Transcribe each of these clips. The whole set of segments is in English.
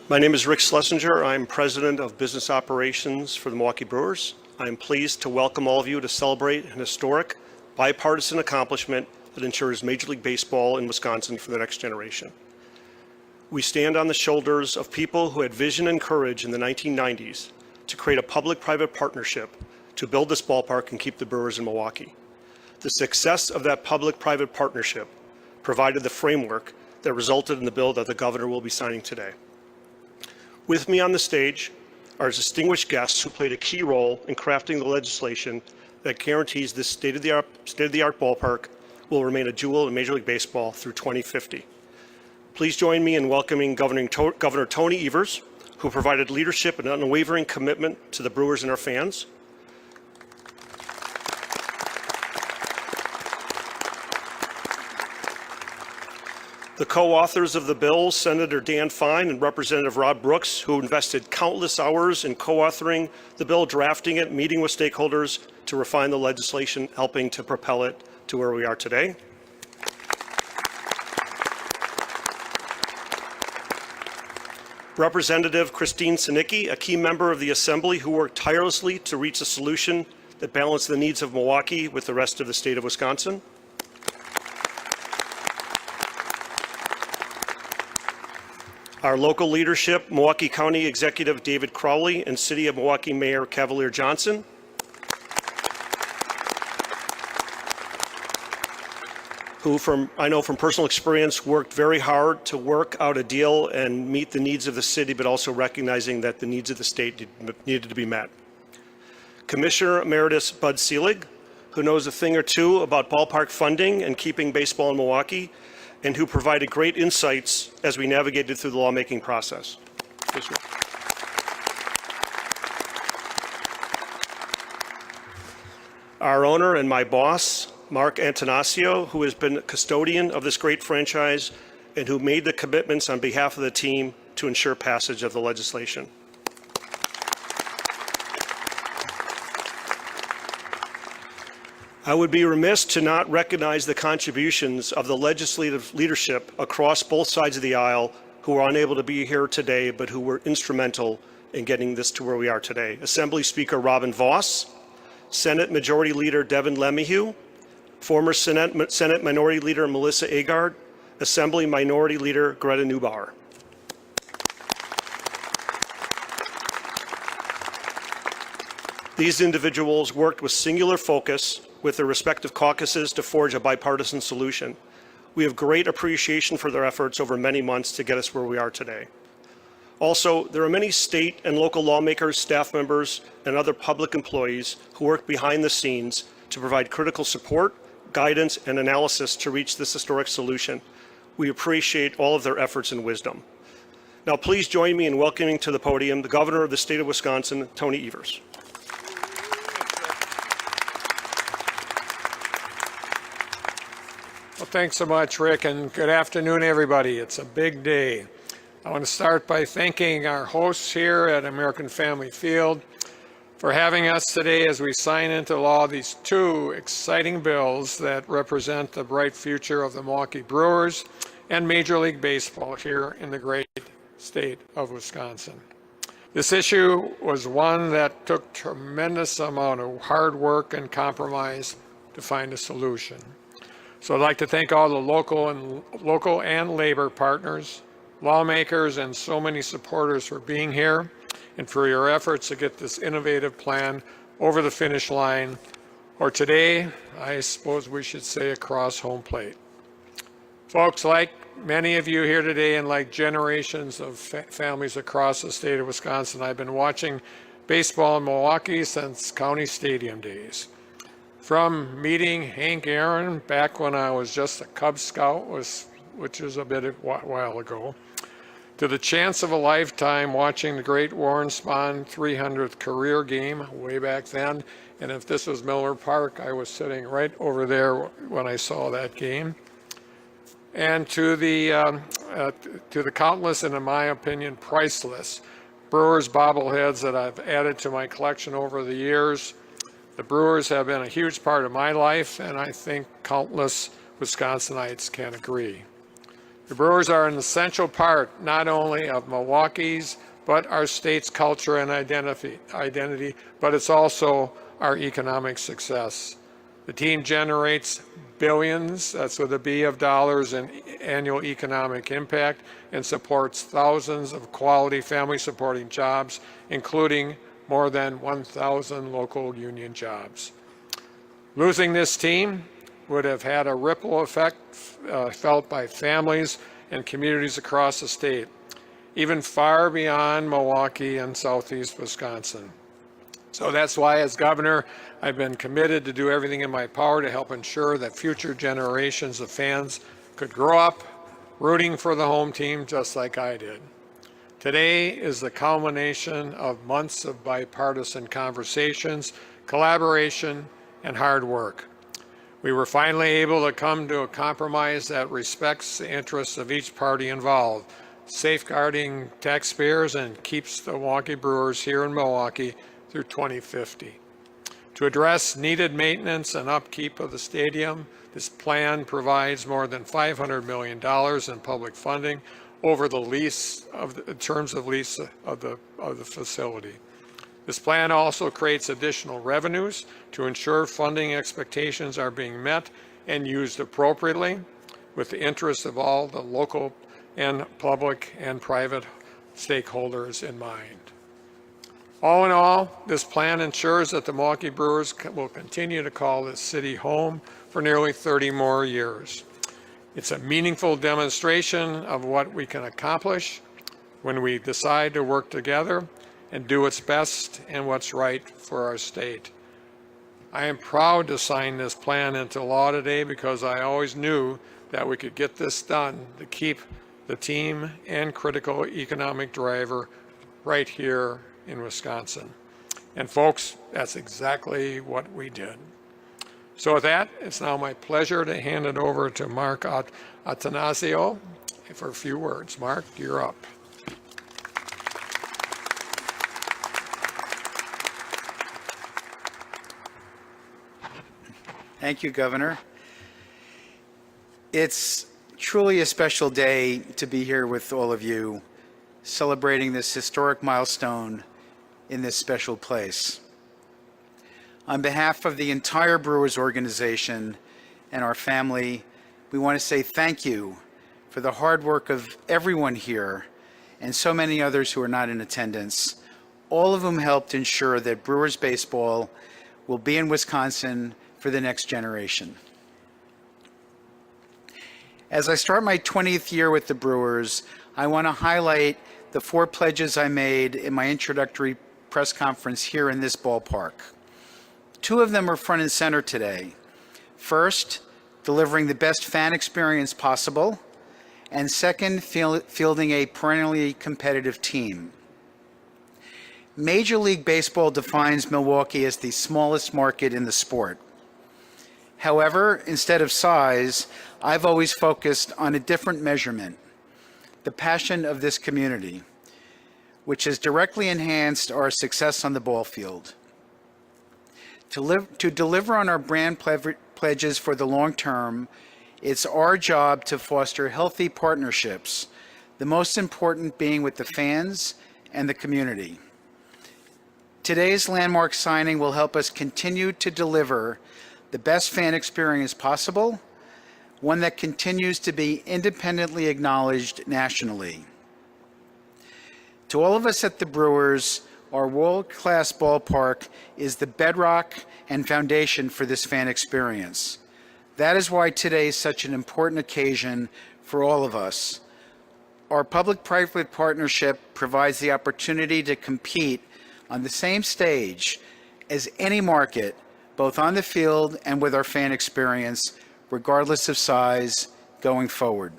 My name is Rick Schlesinger. I'm President of Business Operations for the Milwaukee Brewers. I am pleased to welcome all of you to celebrate an historic, bipartisan accomplishment that ensures Major League Baseball in Wisconsin for the next generation. We stand on the shoulders of people who had vision and courage in the 1990s to create a public-private partnership to build this ballpark and keep the Brewers in Milwaukee. The success of that public-private partnership provided the framework that resulted in the bill that the governor will be signing today. With me on the stage are distinguished guests who played a key role in crafting the legislation that guarantees this state-of-the-art ballpark will remain a jewel in Major League Baseball through 2050. Please join me in welcoming Governor Tony Evers, who provided leadership and unwavering commitment to the Brewers and our fans. The co-authors of the bill, Senator Dan Fine and Representative Rob Brooks, who invested countless hours in co-authoring the bill, drafting it, meeting with stakeholders to refine the legislation, helping to propel it to where we are today. Representative Christine Sinicki, a key member of the Assembly who worked tirelessly to reach a solution that balanced the needs of Milwaukee with the rest of the state of Wisconsin. Our local leadership, Milwaukee County Executive David Crowley and City of Milwaukee Mayor Cavalier Johnson. Who, I know from personal experience, worked very hard to work out a deal and meet the needs of the city, but also recognizing that the needs of the state needed to be met. Commissioner Emeritus Bud Selig, who knows a thing or two about ballpark funding and keeping baseball in Milwaukee, and who provided great insights as we navigated through the lawmaking process. Our owner and my boss, Mark Antonasio, who has been a custodian of this great franchise and who made the commitments on behalf of the team to ensure passage of the legislation. I would be remiss to not recognize the contributions of the legislative leadership across both sides of the aisle who are unable to be here today, but who were instrumental in getting this to where we are today. Assembly Speaker Robin Voss, Senate Majority Leader Devin Lemieux, former Senate Minority Leader Melissa Agard, Assembly Minority Leader Greta Neubauer. These individuals worked with singular focus with their respective caucuses to forge a bipartisan solution. We have great appreciation for their efforts over many months to get us where we are today. Also, there are many state and local lawmakers, staff members, and other public employees who work behind the scenes to provide critical support, guidance, and analysis to reach this historic solution. We appreciate all of their efforts and wisdom. Now, please join me in welcoming to the podium the Governor of the state of Wisconsin, Tony Evers. Well, thanks so much, Rick, and good afternoon, everybody. It's a big day. I want to start by thanking our hosts here at American Family Field for having us today as we sign into law these two exciting bills that represent the bright future of the Milwaukee Brewers and Major League Baseball here in the great state of Wisconsin. This issue was one that took tremendous amount of hard work and compromise to find a solution. So I'd like to thank all the local and labor partners, lawmakers, and so many supporters for being here and for your efforts to get this innovative plan over the finish line, or today, I suppose we should say across home plate. Folks, like many of you here today and like generations of families across the state of Wisconsin, I've been watching baseball in Milwaukee since county stadium days. From meeting Hank Aaron back when I was just a Cub Scout, which was a while ago, to the chance of a lifetime watching the great Warren Spahn 300th career game way back then. And if this was Miller Park, I was sitting right over there when I saw that game. And to the countless and, in my opinion, priceless Brewers bobbleheads that I've added to my collection over the years. The Brewers have been a huge part of my life, and I think countless Wisconsinites can agree. The Brewers are an essential part not only of Milwaukee's, but our state's culture and identity, but it's also our economic success. The team generates billions, that's with a B, of dollars in annual economic impact and supports thousands of quality family supporting jobs, including more than 1,000 local union jobs. Losing this team would have had a ripple effect felt by families and communities across the state, even far beyond Milwaukee and southeast Wisconsin. So that's why, as governor, I've been committed to do everything in my power to help ensure that future generations of fans could grow up rooting for the home team just like I did. Today is the culmination of months of bipartisan conversations, collaboration, and hard work. We were finally able to come to a compromise that respects the interests of each party involved, safeguarding taxpayers and keeps the Milwaukee Brewers here in Milwaukee through 2050. To address needed maintenance and upkeep of the stadium, this plan provides more than $500 million in public funding over the terms of lease of the facility. This plan also creates additional revenues to ensure funding expectations are being met and used appropriately with the interests of all the local and public and private stakeholders in mind. All in all, this plan ensures that the Milwaukee Brewers will continue to call this city home for nearly 30 more years. It's a meaningful demonstration of what we can accomplish when we decide to work together and do what's best and what's right for our state. I am proud to sign this plan into law today because I always knew that we could get this done to keep the team and critical economic driver right here in Wisconsin. And folks, that's exactly what we did. So with that, it's now my pleasure to hand it over to Mark Attanasio for a few words. Mark, you're up. Thank you, Governor. It's truly a special day to be here with all of you, celebrating this historic milestone in this special place. On behalf of the entire Brewers organization and our family, we want to say thank you for the hard work of everyone here and so many others who are not in attendance, all of whom helped ensure that Brewers baseball will be in Wisconsin for the next generation. As I start my 20th year with the Brewers, I want to highlight the 4 pledges I made in my introductory press conference here in this ballpark. 2 of them are front and center today. First, delivering the best fan experience possible, and second, fielding a perennially competitive team. Major League Baseball defines Milwaukee as the smallest market in the sport. However, instead of size, I've always focused on a different measurement, the passion of this community, which has directly enhanced our success on the ball field. To deliver on our brand pledges for the long term, it's our job to foster healthy partnerships, the most important being with the fans and the community. Today's landmark signing will help us continue to deliver the best fan experience possible, one that continues to be independently acknowledged nationally. To all of us at the Brewers, our world-class ballpark is the bedrock and foundation for this fan experience. That is why today is such an important occasion for all of us. Our public-private partnership provides the opportunity to compete on the same stage as any market, both on the field and with our fan experience, regardless of size, going forward.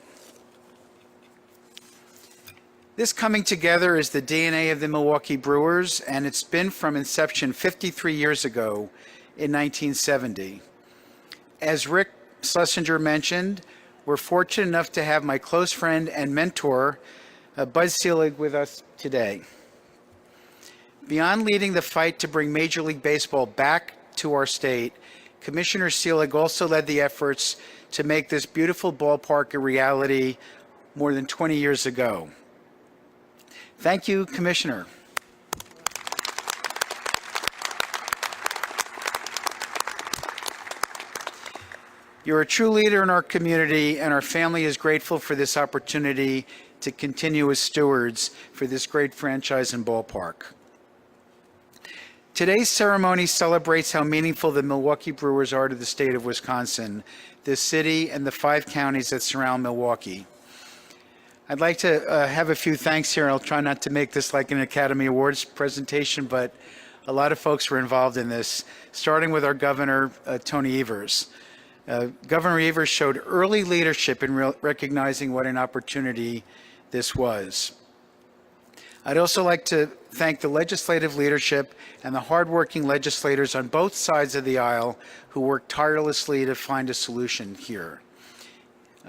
This coming together is the DNA of the Milwaukee Brewers, and it's been from inception 53 years ago in 1970. As Rick Schlesinger mentioned, we're fortunate enough to have my close friend and mentor, Bud Selig, with us today. Beyond leading the fight to bring Major League Baseball back to our state, Commissioner Selig also led the efforts to make this beautiful ballpark a reality more than 20 years ago. Thank you, Commissioner. You're a true leader in our community, and our family is grateful for this opportunity to continue as stewards for this great franchise and ballpark. Today's ceremony celebrates how meaningful the Milwaukee Brewers are to the state of Wisconsin, the city, and the 5 counties that surround Milwaukee. I'd like to have a few thanks here. I'll try not to make this like an Academy Awards presentation, but a lot of folks were involved in this, starting with our governor, Tony Evers. Governor Evers showed early leadership in recognizing what an opportunity this was. I'd also like to thank the legislative leadership and the hardworking legislators on both sides of the aisle who worked tirelessly to find a solution here.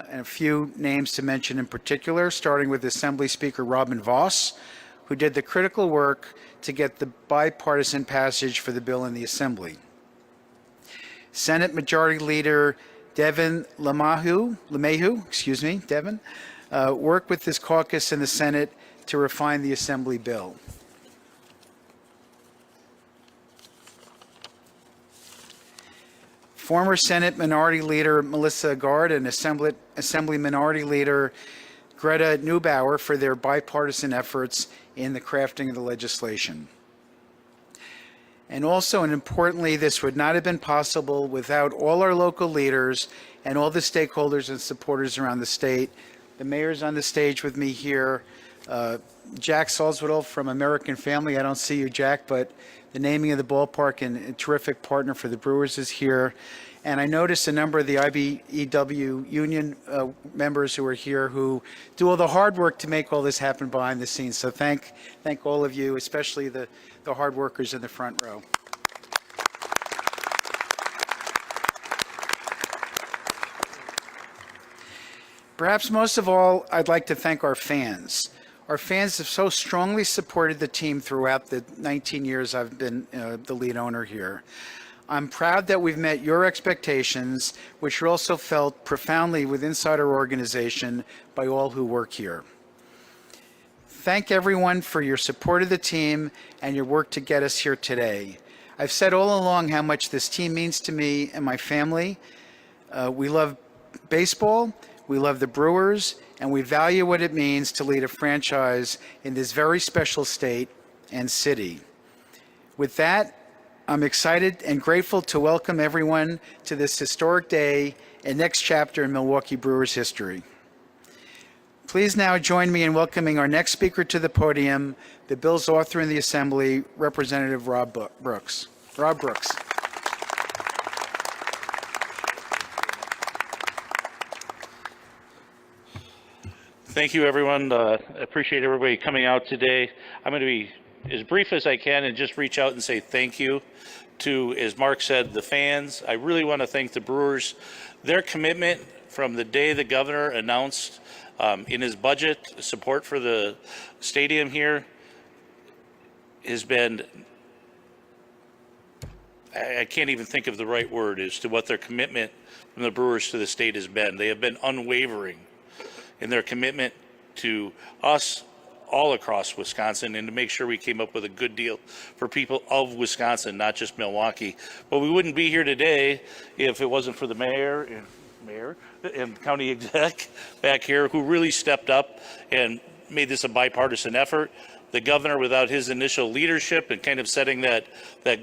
And a few names to mention in particular, starting with Assembly Speaker Robin Voss, who did the critical work to get the bipartisan passage for the bill in the Assembly. Senate Majority Leader Devin LeMahieu, worked with his caucus in the Senate to refine the Assembly bill. Former Senate Minority Leader Melissa Agard and Assembly Minority Leader Greta Neubauer for their bipartisan efforts in the crafting of the legislation. And also, and importantly, this would not have been possible without all our local leaders and all the stakeholders and supporters around the state. The mayor's on the stage with me here. Jack Salzwedel from American Family. I don't see you, Jack, but the naming of the ballpark and a terrific partner for the Brewers is here. And I noticed a number of the IBEW union members who are here who do all the hard work to make all this happen behind the scenes. So thank all of you, especially the hard workers in the front row. Perhaps most of all, I'd like to thank our fans. Our fans have so strongly supported the team throughout the 19 years I've been the lead owner here. I'm proud that we've met your expectations, which are also felt profoundly within our organization by all who work here. Thank everyone for your support of the team and your work to get us here today. I've said all along how much this team means to me and my family. We love baseball, we love the Brewers, and we value what it means to lead a franchise in this very special state and city. With that, I'm excited and grateful to welcome everyone to this historic day and next chapter in Milwaukee Brewers history. Please now join me in welcoming our next speaker to the podium, the bill's author in the Assembly, Representative Rob Brooks. Rob Brooks. Thank you, everyone. Appreciate everybody coming out today. I'm going to be as brief as I can and just reach out and say thank you to, as Mark said, the fans. I really want to thank the Brewers. Their commitment from the day the governor announced in his budget support for the stadium here has been, I can't even think of the right word as to what their commitment from the Brewers to the state has been. They have been unwavering in their commitment to us all across Wisconsin and to make sure we came up with a good deal for people of Wisconsin, not just Milwaukee. But we wouldn't be here today if it wasn't for the mayor and county exec back here who really stepped up and made this a bipartisan effort. The governor, without his initial leadership and kind of setting that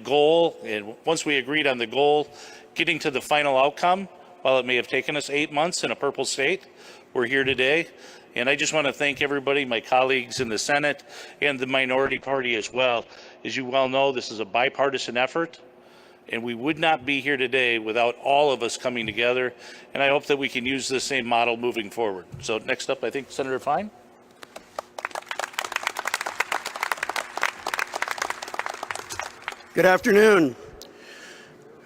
goal, and once we agreed on the goal, getting to the final outcome, while it may have taken us 8 months in a purple state, we're here today. And I just want to thank everybody, my colleagues in the Senate and the minority party as well. As you well know, this is a bipartisan effort, and we would not be here today without all of us coming together. And I hope that we can use the same model moving forward. So next up, I think Senator Fine. Good afternoon.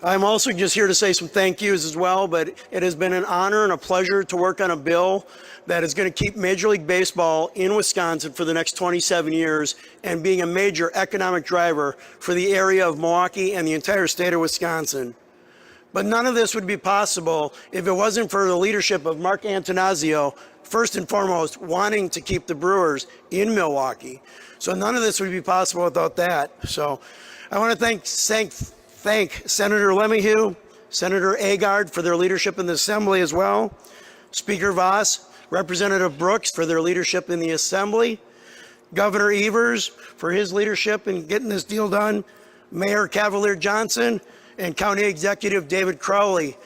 I'm also just here to say some thank yous as well, but it has been an honor and a pleasure to work on a bill that is going to keep Major League Baseball in Wisconsin for the next 27 years and being a major economic driver for the area of Milwaukee and the entire state of Wisconsin. But none of this would be possible if it wasn't for the leadership of Mark Antonazio, first and foremost, wanting to keep the Brewers in Milwaukee. So none of this would be possible without that. So I want to thank Senator Lemieux, Senator Agard for their leadership in the Assembly as well, Speaker Voss, Representative Brooks for their leadership in the Assembly, Governor Evers for his leadership in getting this deal done, Mayor Cavalier Johnson, and County Executive David Crowley.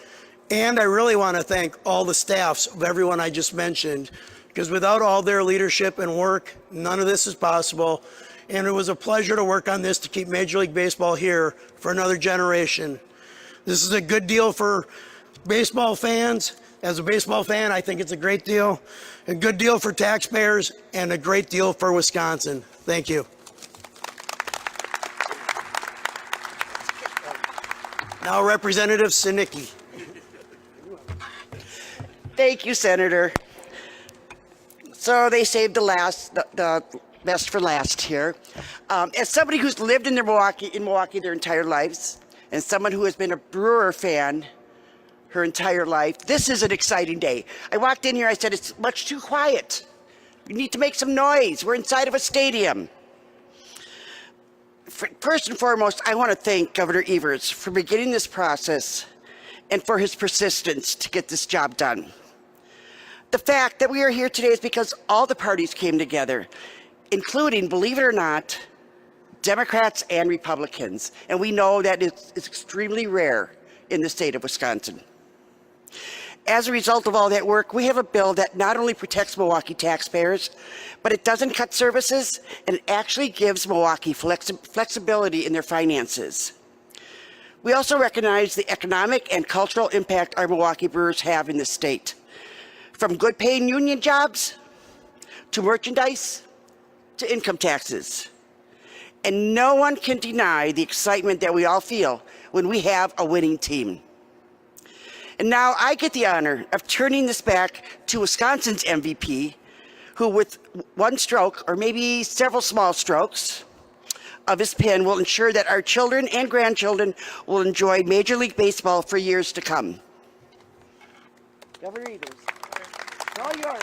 And I really want to thank all the staffs of everyone I just mentioned, because without all their leadership and work, none of this is possible. And it was a pleasure to work on this to keep Major League Baseball here for another generation. This is a good deal for baseball fans. As a baseball fan, I think it's a great deal, a good deal for taxpayers, and a great deal for Wisconsin. Thank you. Now, Representative Sinicki. Thank you, Senator. So they saved the best for last here. As somebody who's lived in Milwaukee their entire lives, and someone who has been a Brewer fan her entire life, this is an exciting day. I walked in here, I said, it's much too quiet. We need to make some noise. We're inside of a stadium. First and foremost, I want to thank Governor Evers for beginning this process and for his persistence to get this job done. The fact that we are here today is because all the parties came together, including, believe it or not, Democrats and Republicans. And we know that it's extremely rare in the state of Wisconsin. As a result of all that work, we have a bill that not only protects Milwaukee taxpayers, but it doesn't cut services, and it actually gives Milwaukee flexibility in their finances. We also recognize the economic and cultural impact our Milwaukee Brewers have in the state. From good paying union jobs, to merchandise, to income taxes. And no one can deny the excitement that we all feel when we have a winning team. And now I get the honor of turning this back to Wisconsin's MVP, who with one stroke, or maybe several small strokes, of his pen will ensure that our children and grandchildren will enjoy Major League Baseball for years to come. Governor Evers, it's all yours.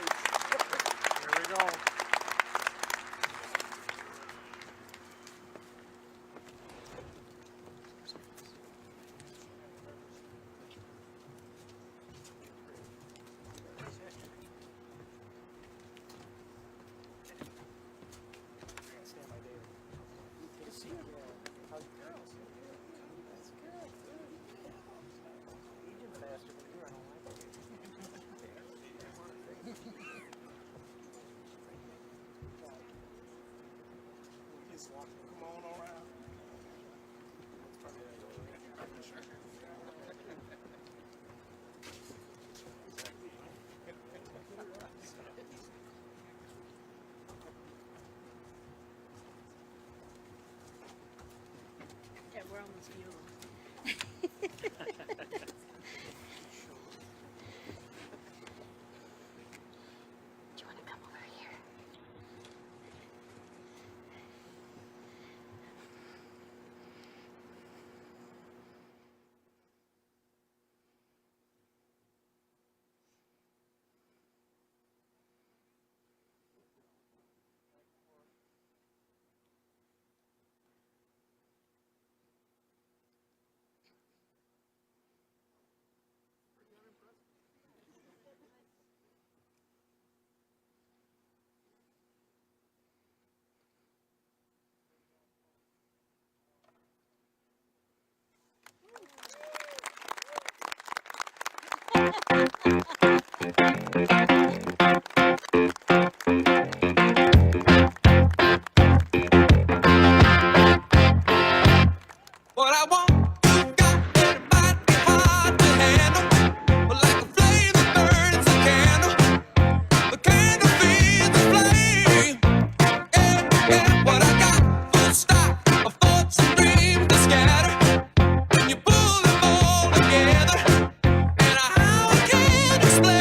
Here we go. Yeah, we're almost you. Do you want to come over here? What I want, you got it, it might be hard to handle, but like a flame that burns a candle, the candle feeds the flame. Yeah, yeah, what I got, full stop, of thoughts and dreams to scatter. When you pull them all together, and how I can't explain.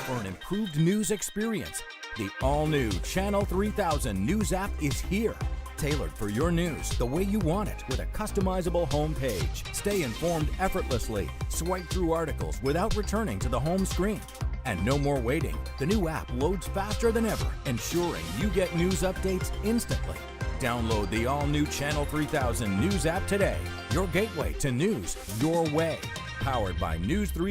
for an improved news experience. The all-new Channel 3000 News app is here. Tailored for your news the way you want it with a customizable home page. Stay informed effortlessly. Swipe through articles without returning to the home screen. And no more waiting. The new app loads faster than ever, ensuring you get news updates instantly. Download the all-new Channel 3000 News app today. Your gateway to news your way. Powered by News 3.